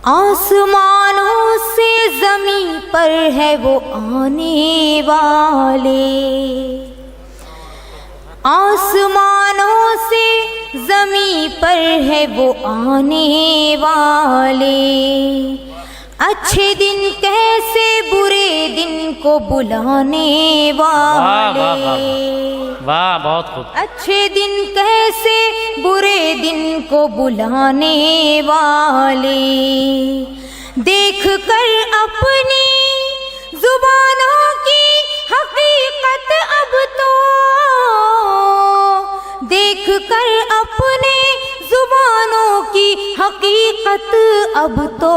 آسمانوں سے زمین پر ہے وہ آنے والے، آسمانوں سے زمین پر ہے وہ آنے والے، اچھے دن کیسے برے دن کو بلانے والے، واہ بہت خوب، اچھے دن کیسے برے دن کو بلانے والے، دیکھ کر اپنی زبانوں کی حقیقت اب تو، دیکھ کر اپنے زبانوں کی حقیقت اب تو،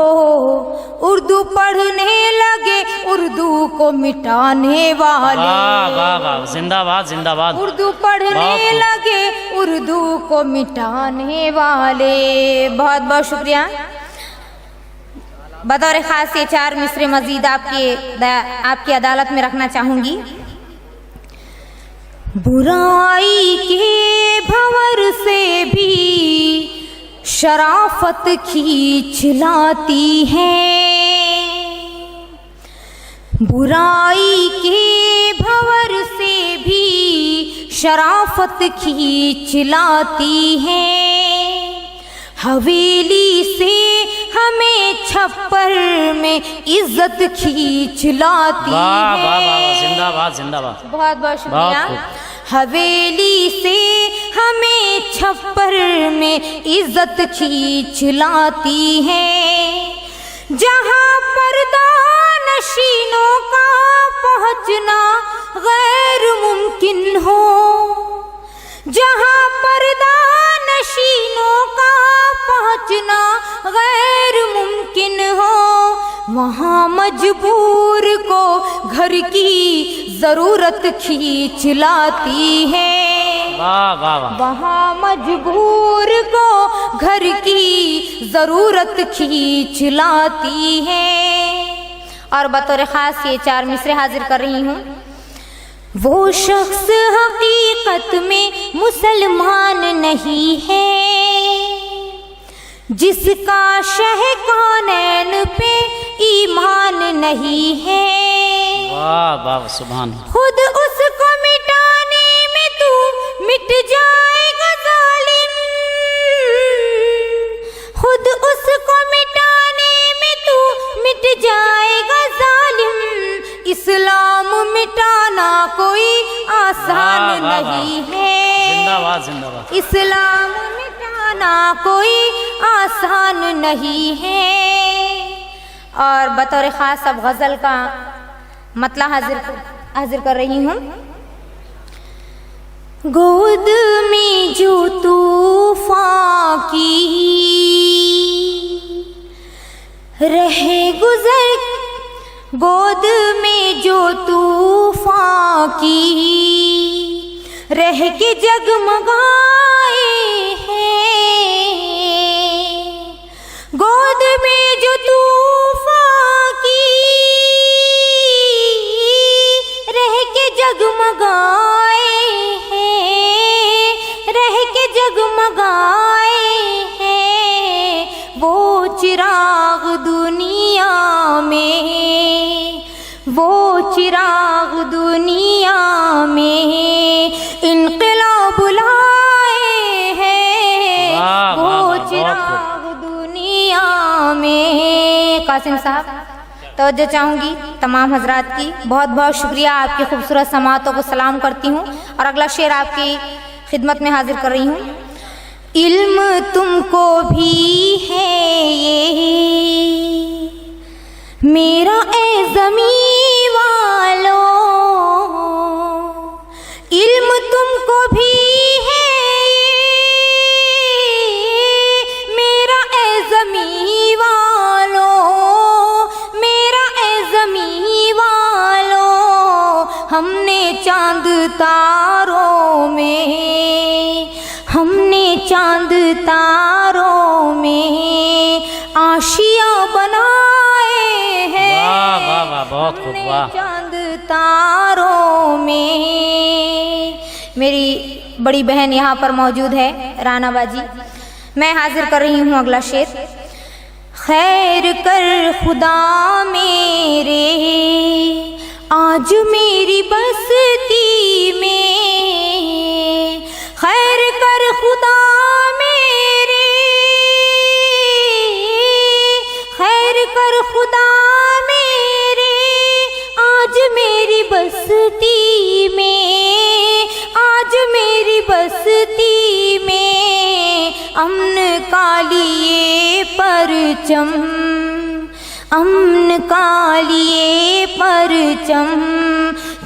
اردو پڑھنے لگے اردو کو مٹانے والے، واہ واہ واہ، زندہ باد زندہ باد، اردو پڑھنے لگے اردو کو مٹانے والے۔ بہت بہت شکریہ۔ بطور خاص یہ 4 مصرے مزید آپ کی عدالت میں رکھنا چاہوں گی۔ برائی کے بھنور سے بھی شرافت کھینچ لاتی ہے، برائی کے بھنور سے بھی شرافت کھینچ لاتی ہے، حویلی سے ہمیں چھپر میں عزت کھینچ لاتی واہ واہ واہ، ہے۔ زندہ باد زندہ باد، بہت بہت شکریہ۔ حویلی سے ہمیں چھپر میں عزت کھینچ لاتی ہے، جہاں پردہ نشینوں کا پہنچنا غیر ممکن ہو، جہاں پردہ نشینوں کا پہنچنا غیر ممکن ہو، وہاں مجبور کو گھر کی ضرورت کھینچ لاتی ہے، واہ واہ واہ، وہاں مجبور کو گھر کی ضرورت کھینچ لاتی ہے۔ اور بطور خاص یہ 4 مصرے حاضر کر رہی ہوں۔ وہ شخص حقیقت میں مسلمان نہیں ہے جس کا شہ کونین پہ ایمان نہیں ہے، واہ واہ سبحان، خود اس کو مٹانے میں تو مٹ جائے گا ظالم، خود اس کو مٹانے میں تو مٹ جائے گا ظالم، اسلام مٹانا کوئی آسان نہیں ہے، زندہ باد زندہ باد، اسلام مٹانا کوئی آسان نہیں ہے۔ اور بطور خاص اب غزل کا مطلع حاضر کر رہی ہوں۔ گود میں جو طوفان کی رہ گزر، گود میں جو طوفان کی رہ کے جگمگائے ہیں، گود میں جو طوفان کی رہ کے جگمگائے ہیں، رہ کے جگمگائے ہیں، وہ چراغ دنیا میں، وہ چراغ دنیا میں انقلاب لائے ہیں، وہ چراغ دنیا میں۔ قاسم صاحب توجہ چاہوں گی تمام حضرات کی، بہت بہت شکریہ، آپ کی خوبصورت سماعتوں کو سلام کرتی ہوں۔ اور اگلا شعر آپ کی خدمت میں حاضر کر رہی ہوں۔ علم تم کو بھی ہے یہ میرا اے زمین والو، علم تم کو بھی ہے میرا اے زمین والو، میرا اے زمین والو، ہم نے چاند تاروں میں، ہم نے چاند تاروں میں آشیاں بنائے ہیں، واہ واہ واہ بہت خوب، واہ، چاند تاروں میں۔ میری بڑی بہن یہاں پر موجود ہے رانا باجی، میں حاضر کر رہی ہوں اگلا شعر۔ خیر کر خدا میرے آج میری بستی میں، خیر کر خدا میرے، خیر کر خدا میرے آج میری بستی میں، آج میری بستی میں امن کا لیے پرچم، امن کا لیے پرچم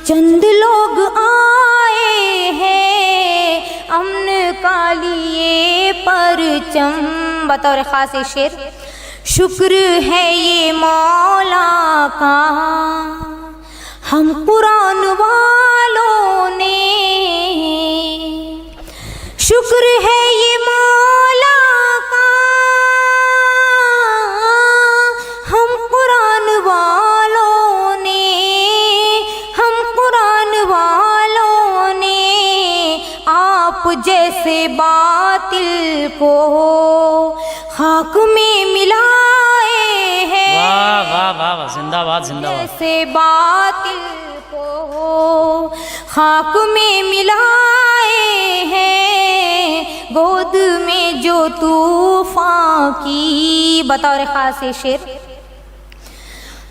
چند لوگ آئے ہیں، امن کا لیے پرچم۔ بطور خاص شعر، شکر ہے یہ مولا کا ہم قرآن والوں نے، شکر ہے یہ مولا کا ہم قرآن والوں نے، ہم قرآن والوں نے آپ جیسے باطل کو خاک میں ملائے ہیں، واہ واہ واہ واہ، زندہ باد زندہ باد، جیسے باطل کو خاک میں ملائے ہیں، گود میں جو طوفان کی۔ بطور خاص شعر،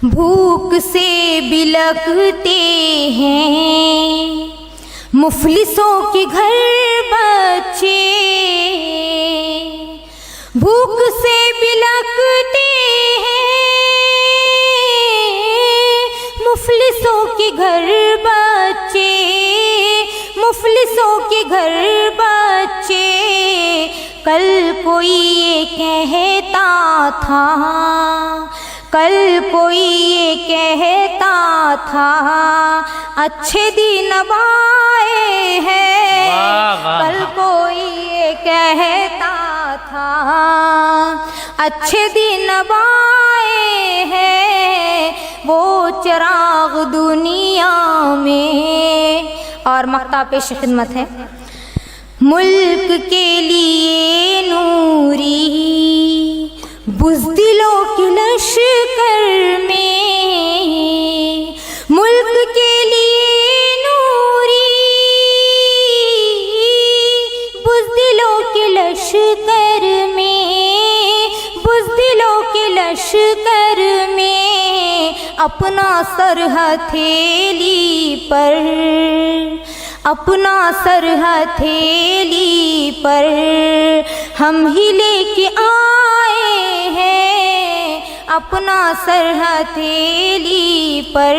بھوک سے بلکتے ہیں مفلسوں کے گھر بچے، بھوک سے بلکتے ہیں مفلسوں کے گھر بچے، مفلسوں کے گھر بچے، کل کوئی یہ کہتا تھا، کل کوئی یہ کہتا تھا اچھے دن اب آئے ہیں، کل کوئی یہ کہتا تھا اچھے دن اب آئے ہیں، وہ چراغ دنیا میں۔ اور مقطع پیش خدمت ہے، ملک کے لیے نوری بزدلوں کے لشکر میں، ملک کے لیے نوری بزدلوں کے لشکر میں، بزدلوں کے لشکر میں اپنا سر ہتھیلی پر، اپنا سر ہتھیلی پر ہم ہی لے کے آئے ہیں، اپنا سر ہتھیلی پر۔